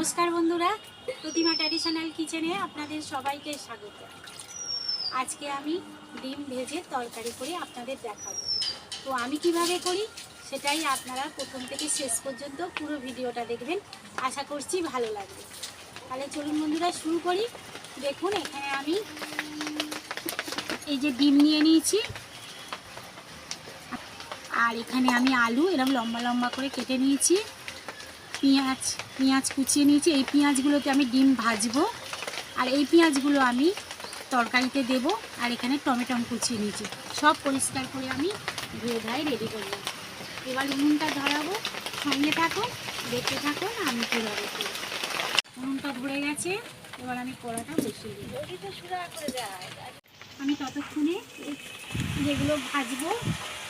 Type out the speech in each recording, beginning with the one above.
নমস্কার বন্ধুরা, প্রতিমা ট্র্যাডিশনাল কিচেনে আপনাদের সবাইকে স্বাগত। আজকে আমি ডিম ভেজে তরকারি করে আপনাদের দেখাবো। তো আমি কিভাবে করি সেটাই আপনারা প্রথম থেকে শেষ পর্যন্ত পুরো ভিডিওটা দেখবেন, আশা করছি ভালো লাগবে। তাহলে চলুন বন্ধুরা শুরু করি। দেখুন এখানে আমি এই যে ডিম নিয়ে নিয়েছি, আর এখানে আমি আলু এরকম লম্বা লম্বা করে কেটে নিয়েছি, পেঁয়াজ কুচিয়ে নিয়েছি। এই পেঁয়াজগুলোতে আমি ডিম ভাজবো, আর এই পেঁয়াজগুলো আমি তরকারিতে দেব। আর এখানে টমেটো কুচিয়ে নিয়েছি, সব পরিষ্কার করে আমি ধুয়ে ধায় রেডি করবো। এবার উনুনটা ধরাবো, সঙ্গে থাকুন, দেখতে থাকুন আমি কীভাবে করি। উনুনটা ধরে গেছে, এবার আমি কড়াটা বসিয়ে দেবো। আমি ততক্ষণে যেগুলো ভাজবো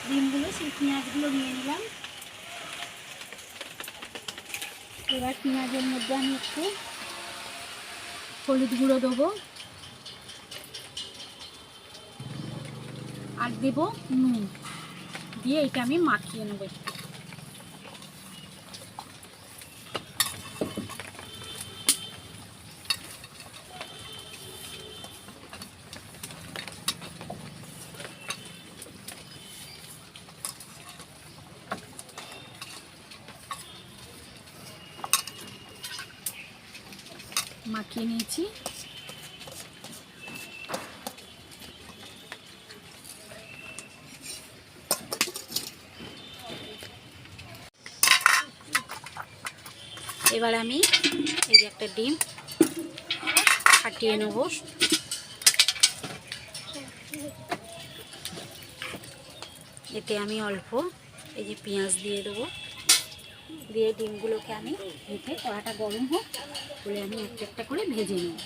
ডিমগুলো, সেই পেঁয়াজগুলো নিয়ে নিলাম। এবার পেঁয়াজের মধ্যে আমি একটু হলুদ গুঁড়ো দেবো, আর দেব নুন দিয়ে এটা আমি মাখিয়ে নেব। মাখিয়ে নিয়েছি। এবার আমি এই যে একটা ডিম ফাটিয়ে নেব। এতে আমি অল্প এই যে পেঁয়াজ দিয়ে দেবো, দিয়ে ডিমগুলোকে আমি ভেজে, কড়াটা গরম হোক বলে আমি একটা একটা করে ভেজে নেব।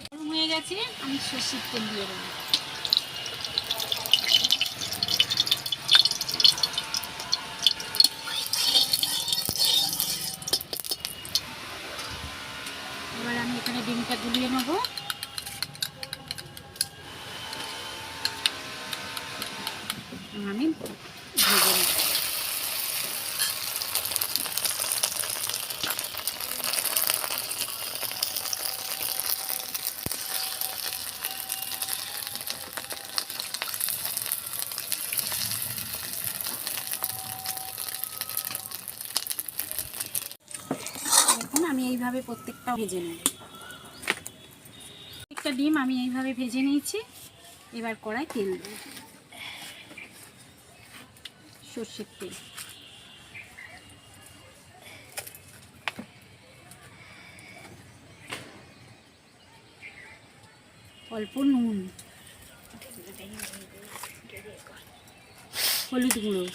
গরম হয়ে গেছে, আমি সর্ষের তেল দিয়ে দেবো। এবার আমি এখানে ডিমটা গুলিয়ে নেব। আমি ভেজে নেব। দেখুন আমি এইভাবে প্রত্যেকটা ভেজে নেব। একটা ডিম আমি এইভাবে ভেজে নিয়েছি। এবার কড়ায় তেল দেব, সর্ষের তেল। অল্প নুন, হলুদ গুঁড়ো,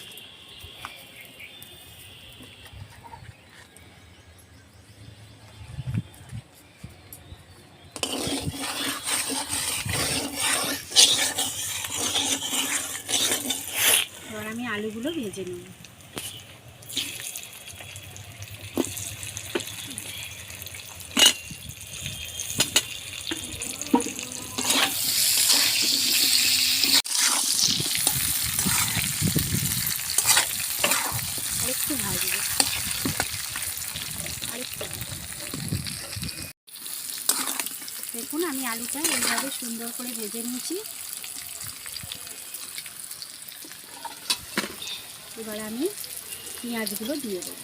এবার আমি আলুগুলো ভেজে নেব। আরেকটু ভাজবো, আরেকটু। দেখুন আমি আলুটা এইভাবে সুন্দর করে ভেজে নিয়েছি। এবার আমি পেঁয়াজগুলো দিয়ে দেবো।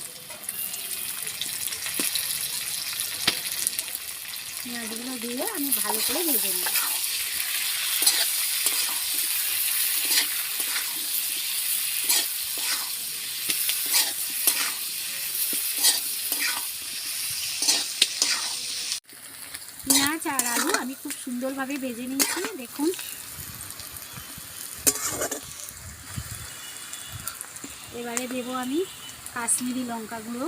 পেঁয়াজগুলো দিয়ে আমি ভালো করে ভেজে নেব। পেঁয়াজ আর আলু আমি খুব সুন্দরভাবে ভেজে নিয়েছি। দেখুন এবারে দেব আমি কাশ্মীরি লঙ্কা গুঁড়ো,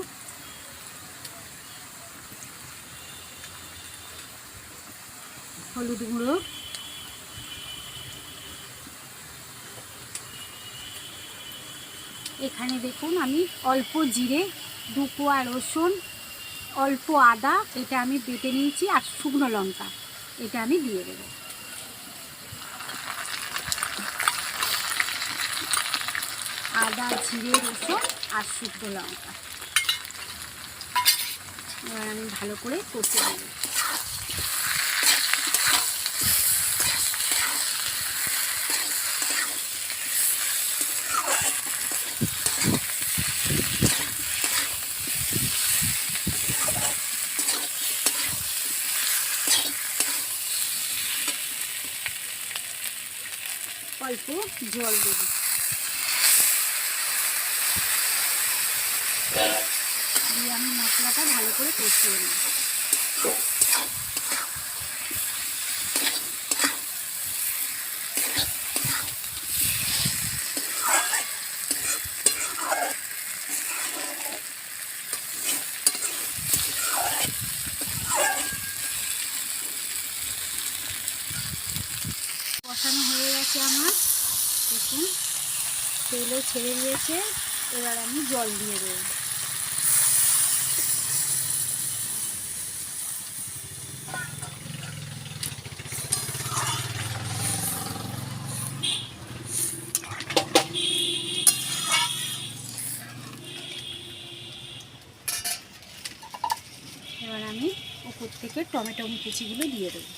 হলুদ গুঁড়ো, এখানে দেখুন আমি অল্প জিরে, 2 কোয়া রসুন, অল্প আদা এটা আমি বেটে নিয়েছি, আর শুকনো লঙ্কা এটা আমি দিয়ে দেব। আদা, জিরে, রসুন আর শুকনো লঙ্কা এবার আমি ভালো করে কষে দেবো। অল্প জল দেবো, দিয়ে আমি মশলাটা ভালো করে কষিয়ে নেব। কষানো হয়ে গেছে আমার, দেখুন তেলও ছেড়ে দিয়েছে। এবার আমি জল দিয়ে দেবো। এবার আমি উপর থেকে টমেটো কুচিগুলো দিয়ে দেবো।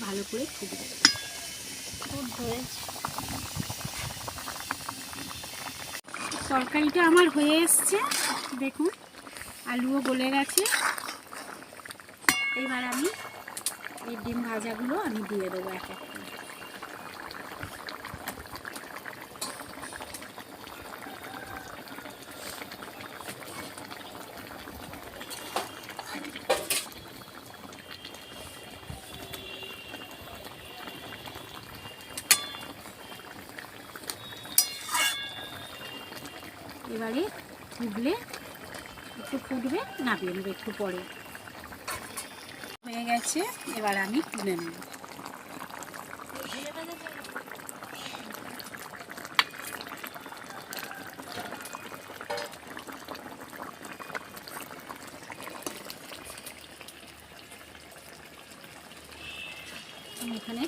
ভালো করে ফুটবে। তরকারিটা আমার হয়ে এসছে, দেখুন আলুও গলে গেছে। এবার আমি এই ডিম ভাজাগুলো আমি দিয়ে দেবো এক এক করে। এবারে ফুটলে, একটু ফুটবে, নামিয়ে নেবে একটু পরে। হয়ে গেছে, এবার আমি তুলে নেব। আমি এখানে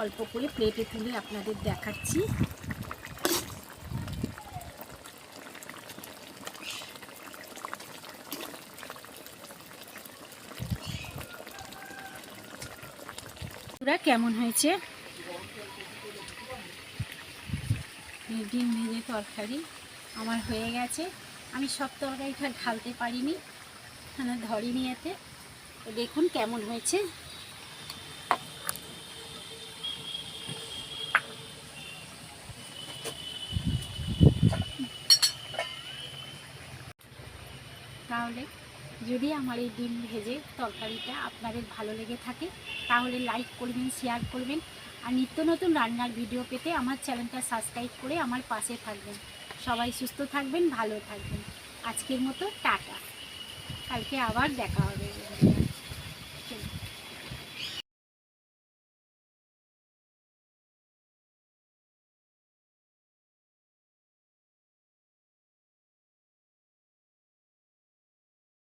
অল্প করে প্লেটে তুলে আপনাদের দেখাচ্ছি। কেমন হয়েছে ডিম ভেজে তরকারি আমার হয়ে গেছে। আমি সব তরকারিটা ঢালতে পারিনি, ধরিনি এতে। তো দেখুন কেমন হয়েছে। তাহলে যদি আমার এই ডিম ভেজে তরকারিটা আপনাদের ভালো লেগে থাকে তাহলে লাইক করবেন, শেয়ার করবেন, আর নিত্য নতুন রান্নার ভিডিও পেতে আমার চ্যানেলটা সাবস্ক্রাইব করে আমার পাশে থাকবেন। সবাই সুস্থ থাকবেন, ভালো থাকবেন। আজকের মতো টাটা, কালকে আবার দেখা হবে।